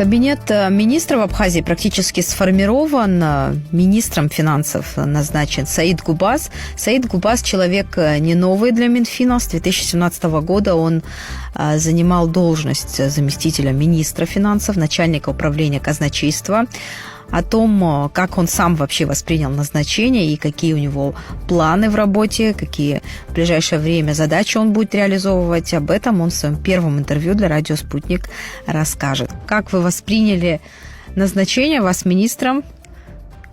Кабинет министров Абхазии практически сформирован. Министром финансов назначен Саид Губас. Саид Губас – человек не новый для Минфина. С 2017 года он занимал должность заместителя министра финансов, начальника управления казначейства. О том, как он сам вообще воспринял назначение и какие у него планы в работе, какие в ближайшее время задачи он будет реализовывать, об этом он в своем первом интервью для радио «Спутник» расскажет. Как вы восприняли назначение вас министром?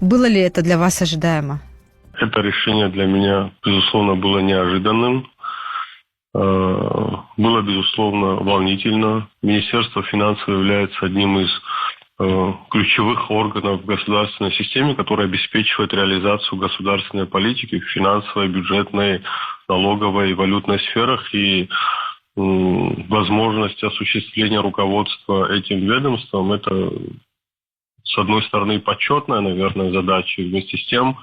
Было ли это для вас ожидаемо? Это решение для меня, безусловно, было неожиданным. Было, безусловно, волнительно. Министерство финансов является одним из ключевых органов в государственной системе, который обеспечивает реализацию государственной политики в финансовой, бюджетной, налоговой и валютной сферах. И возможность осуществления руководства этим ведомством – это, с одной стороны, почетная, наверное, задача, и вместе с тем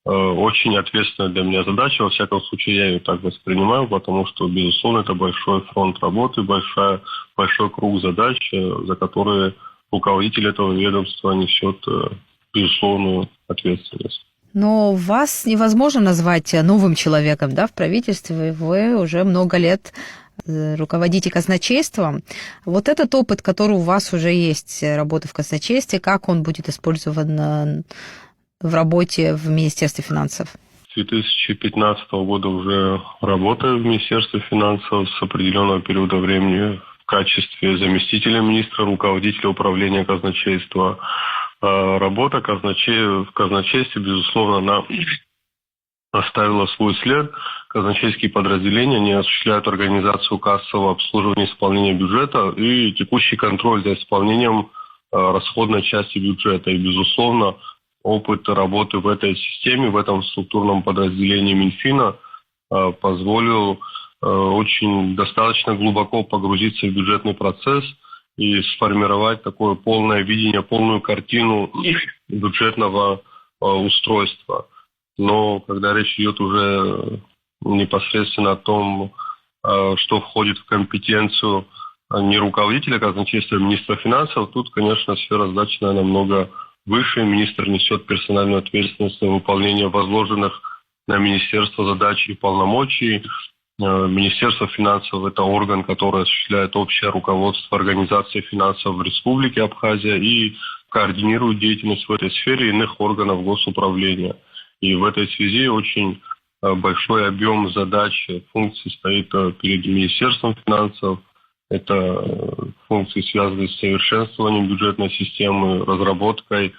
очень ответственная для меня задача. Во всяком случае, я ее так воспринимаю, потому что, безусловно, это большой фронт работы, большой круг задач, за которые руководитель этого ведомства несет безусловную ответственность. Но вас невозможно назвать новым человеком, да, в правительстве. Вы уже много лет руководите казначейством. Вот этот опыт, который у вас уже есть, работа в казначействе, как он будет использован в работе в Министерстве финансов? С 2015 года уже работаю в Министерстве финансов с определенного периода времени в качестве заместителя министра, руководителя управления казначейства. Работа в казначействе, безусловно, она оставила свой след. Казначейские подразделения не осуществляют организацию кассового обслуживания исполнения бюджета и текущий контроль за исполнением расходной части бюджета. И, безусловно, опыт работы в этой системе, в этом структурном подразделении Минфина позволил очень достаточно глубоко погрузиться в бюджетный процесс и сформировать такое полное видение, полную картину бюджетного устройства. Но когда речь идет уже непосредственно о том, что входит в компетенцию не руководителя казначейства, а министра финансов, тут, конечно, сфера задачи намного выше. Министр несет персональную ответственность за выполнение возложенных на министерство задач и полномочий. Министерство финансов – это орган, который осуществляет общее руководство организации финансов в Республике Абхазия и координирует деятельность в этой сфере иных органов госуправления. И в этой связи очень большой объем задач, функций стоит перед Министерством финансов. Это функции, связанные с совершенствованием бюджетной системы, разработкой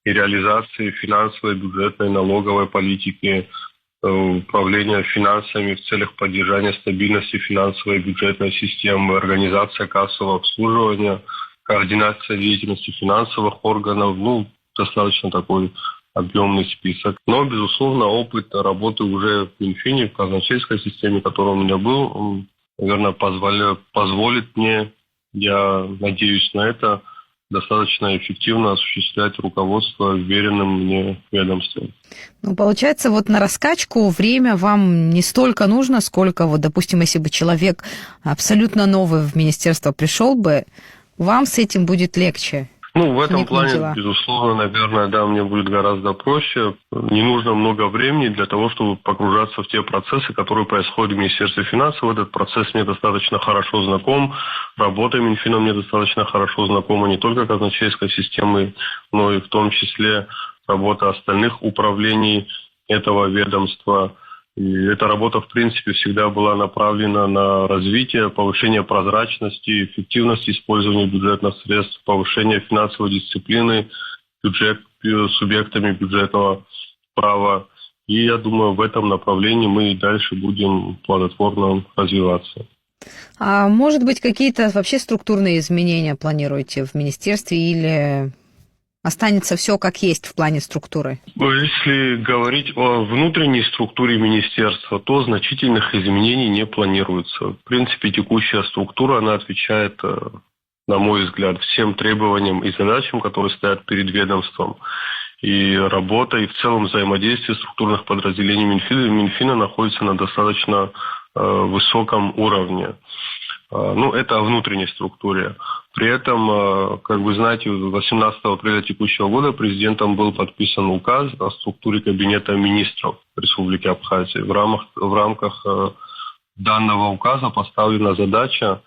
и реализацией финансовой, бюджетной, налоговой политики, управления финансами в целях поддержания стабильности финансовой и бюджетной системы, организация кассового обслуживания, координация деятельности финансовых органов. Достаточно такой объемный список. Но, безусловно, опыт работы уже в Минфине, в казначейской системе, который у меня был, наверное, позволит мне, я надеюсь на это, достаточно эффективно осуществлять руководство веренным мне ведомством. Получается, на раскачку время вам не столько нужно, сколько, допустим, если бы человек абсолютно новый в министерство пришел бы, вам с этим будет легче. В этом плане, безусловно, наверное, да, мне будет гораздо проще. Не нужно много времени для того, чтобы погружаться в те процессы, которые происходят в Министерстве финансов. Этот процесс мне достаточно хорошо знаком. Работа Минфина мне достаточно хорошо знакома не только казначейской системой, но и в том числе работа остальных управлений этого ведомства. И эта работа, в принципе, всегда была направлена на развитие, повышение прозрачности, эффективности использования бюджетных средств, повышение финансовой дисциплины субъектами бюджетного права. И я думаю, в этом направлении мы и дальше будем плодотворно развиваться. А может быть, какие-то вообще структурные изменения планируете в министерстве или останется все как есть в плане структуры? Если говорить о внутренней структуре министерства, то значительных изменений не планируется. В принципе, текущая структура, она отвечает, на мой взгляд, всем требованиям и задачам, которые стоят перед ведомством. И работа, и в целом взаимодействие структурных подразделений Минфина находится на достаточно высоком уровне. Это о внутренней структуре. При этом, как вы знаете, 18 апреля текущего года президентом был подписан указ о структуре Кабинета министров Республики Абхазия. В рамках данного указа поставлена задача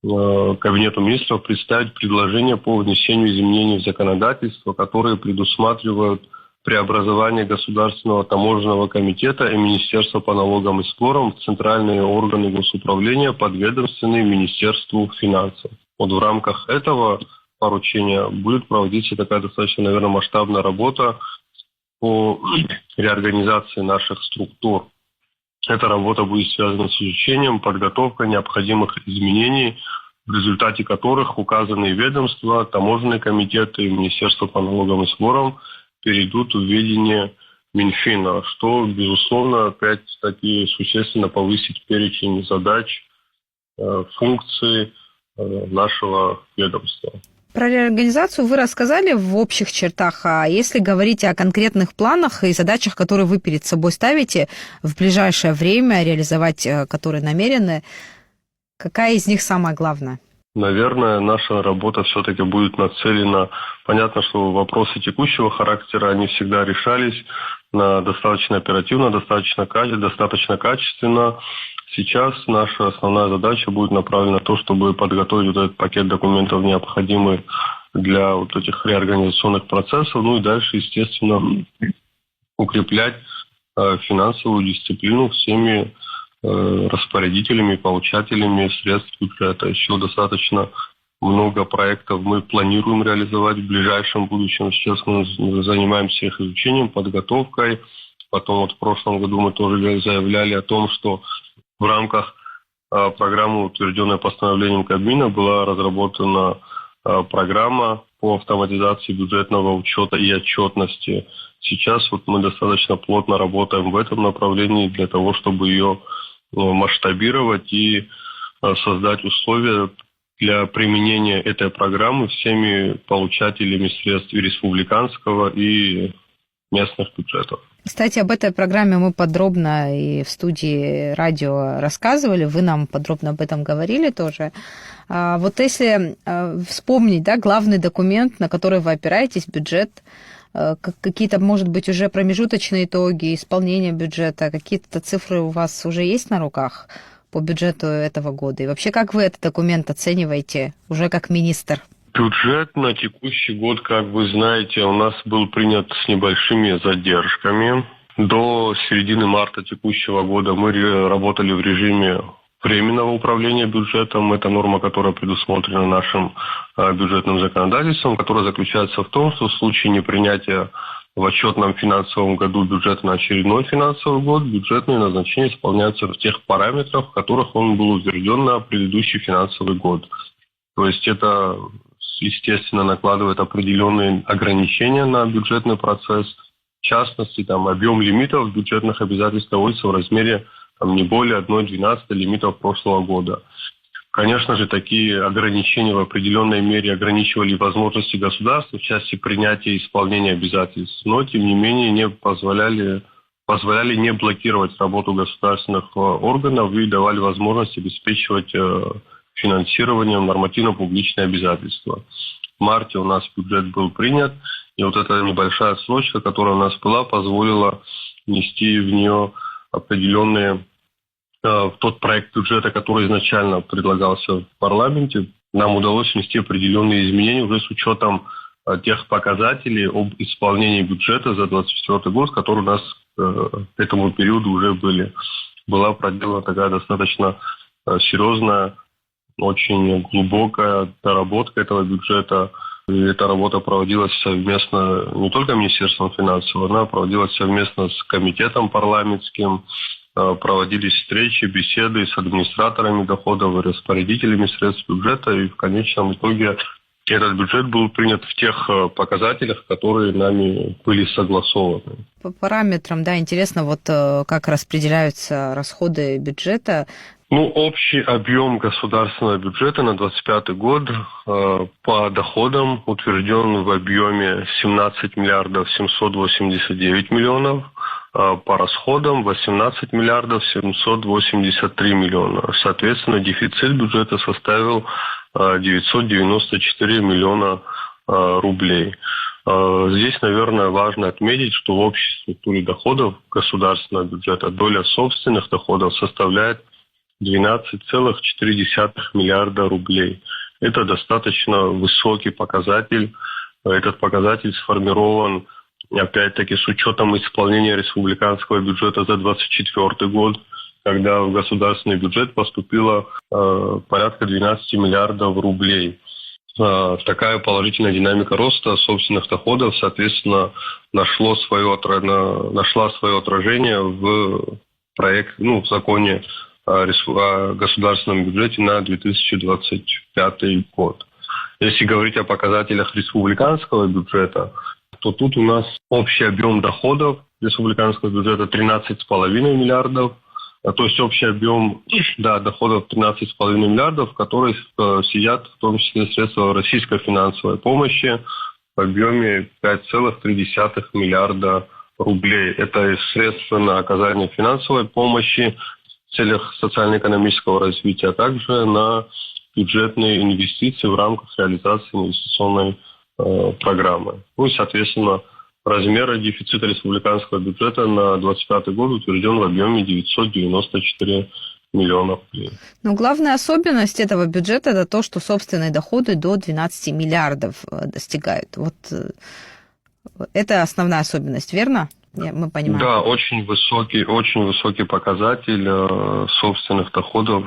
Кабинету министров представить предложение по внесению изменений в законодательство, которые предусматривают преобразование Государственного таможенного комитета и Министерства по налогам и сборам в центральные органы госуправления, подведомственные Министерству финансов. В рамках этого поручения будет проводиться такая достаточно, наверное, масштабная работа по реорганизации наших структур. Эта работа будет связана с изучением, подготовкой необходимых изменений, в результате которых указанные ведомства, таможенные комитеты и Министерство по налогам и сборам перейдут в ведение Минфина, что, безусловно, опять-таки существенно повысит перечень задач, функций нашего ведомства. Про реорганизацию вы рассказали в общих чертах, а если говорить о конкретных планах и задачах, которые вы перед собой ставите в ближайшее время, реализовать которые намерены, какая из них самая главная? Наверное, наша работа все-таки будет нацелена. Понятно, что вопросы текущего характера, они всегда решались достаточно оперативно, достаточно качественно. Сейчас наша основная задача будет направлена на то, чтобы подготовить этот пакет документов, необходимый для этих реорганизационных процессов. И дальше, естественно, укреплять финансовую дисциплину всеми распорядителями, получателями средств бюджета. Еще достаточно много проектов мы планируем реализовать в ближайшем будущем. Сейчас мы занимаемся их изучением, подготовкой. Потом в прошлом году мы тоже заявляли о том, что в рамках программы, утвержденной постановлением Кабмина, была разработана программа по автоматизации бюджетного учета и отчетности. Сейчас мы достаточно плотно работаем в этом направлении для того, чтобы ее масштабировать и создать условия для применения этой программы всеми получателями средств и республиканского, и местных бюджетов. Кстати, об этой программе мы подробно и в студии радио рассказывали, вы нам подробно об этом говорили тоже. Если вспомнить, главный документ, на который вы опираетесь, бюджет, какие-то, может быть, уже промежуточные итоги исполнения бюджета, какие-то цифры у вас уже есть на руках по бюджету этого года? И вообще, как вы этот документ оцениваете уже как министр? Бюджет на текущий год, как вы знаете, у нас был принят с небольшими задержками. До середины марта текущего года мы работали в режиме временного управления бюджетом. Это норма, которая предусмотрена нашим бюджетным законодательством, которая заключается в том, что в случае непринятия в отчетном финансовом году бюджета на очередной финансовый год, бюджетные назначения исполняются в тех параметрах, в которых он был утвержден на предыдущий финансовый год. То есть это, естественно, накладывает определенные ограничения на бюджетный процесс. В частности, объем лимитов бюджетных обязательств находится в размере не более 1/12 лимитов прошлого года. Конечно же, такие ограничения в определенной мере ограничивали возможности государства в части принятия и исполнения обязательств, но, тем не менее, позволяли не блокировать работу государственных органов и давали возможность обеспечивать финансированием нормативно-публичные обязательства. В марте у нас бюджет был принят, и эта небольшая срочка, которая у нас была, позволила внести в нее определенные в тот проект бюджета, который изначально предлагался в парламенте. Нам удалось внести определенные изменения уже с учетом тех показателей об исполнении бюджета за 2024 год, которые у нас к этому периоду уже были. Была проделана такая достаточно серьезная, очень глубокая доработка этого бюджета. И эта работа проводилась совместно не только Министерством финансов, она проводилась совместно с комитетом парламентским, проводились встречи, беседы с администраторами доходов и распорядителями средств бюджета, и в конечном итоге этот бюджет был принят в тех показателях, которые нами были согласованы. По параметрам, интересно, как распределяются расходы бюджета. Общий объем государственного бюджета на 2025 год по доходам утвержден в объеме 17 миллиардов 789 миллионов, по расходам 18 миллиардов 783 миллиона. Соответственно, дефицит бюджета составил 994 миллиона рублей. Здесь, наверное, важно отметить, что в общей структуре доходов государственного бюджета доля собственных доходов составляет 12,4 миллиарда рублей. Это достаточно высокий показатель. Этот показатель сформирован, опять-таки, с учетом исполнения республиканского бюджета за 2024 год, когда в государственный бюджет поступило порядка 12 миллиардов рублей. Такая положительная динамика роста собственных доходов, соответственно, нашла свое отражение в в законе о государственном бюджете на 2025 год. Если говорить о показателях республиканского бюджета, то тут у нас общий объем доходов республиканского бюджета 13,5 миллиардов, то есть общий объем доходов 13,5 миллиардов, в которых сидят в том числе средства российской финансовой помощи в объеме 5,3 миллиарда рублей. Это средства на оказание финансовой помощи в целях социально-экономического развития, а также на бюджетные инвестиции в рамках реализации инвестиционной программы. Ну и, соответственно, размер дефицита республиканского бюджета на 2025 год утвержден в объеме 994 миллиона рублей. Но главная особенность этого бюджета – это то, что собственные доходы до 12 миллиардов достигают. Вот это основная особенность, верно? Мы понимаем. Да, очень высокий показатель собственных доходов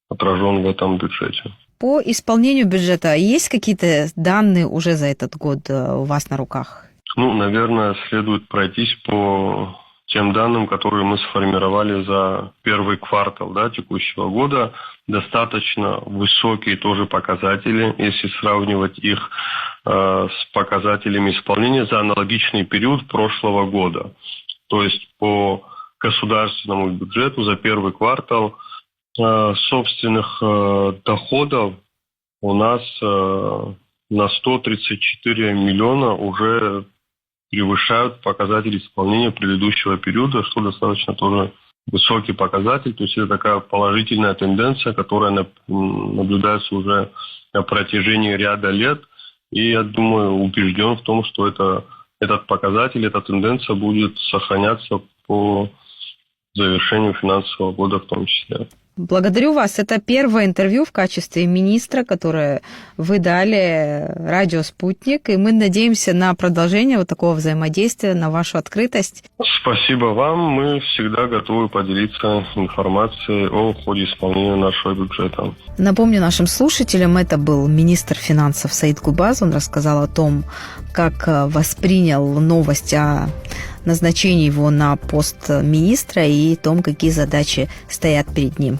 отражен в этом бюджете. По исполнению бюджета есть какие-то данные уже за этот год у вас на руках? Наверное, следует пройтись по тем данным, которые мы сформировали за первый квартал текущего года. Достаточно высокие тоже показатели, если сравнивать их с показателями исполнения за аналогичный период прошлого года. То есть по государственному бюджету за первый квартал собственных доходов у нас на 134 миллиона уже превышают показатели исполнения предыдущего периода, что достаточно тоже высокий показатель. То есть это такая положительная тенденция, которая наблюдается уже на протяжении ряда лет. И я думаю, убежден в том, что этот показатель, эта тенденция будет сохраняться по завершению финансового года в том числе. Благодарю вас. Это первое интервью в качестве министра, которое вы дали радио «Спутник», и мы надеемся на продолжение вот такого взаимодействия, на вашу открытость. Спасибо вам. Мы всегда готовы поделиться информацией о ходе исполнения нашего бюджета. Напомню нашим слушателям, это был министр финансов Саид Губаз. Он рассказал о том, как воспринял новость о назначении его на пост министра и о том, какие задачи стоят перед ним.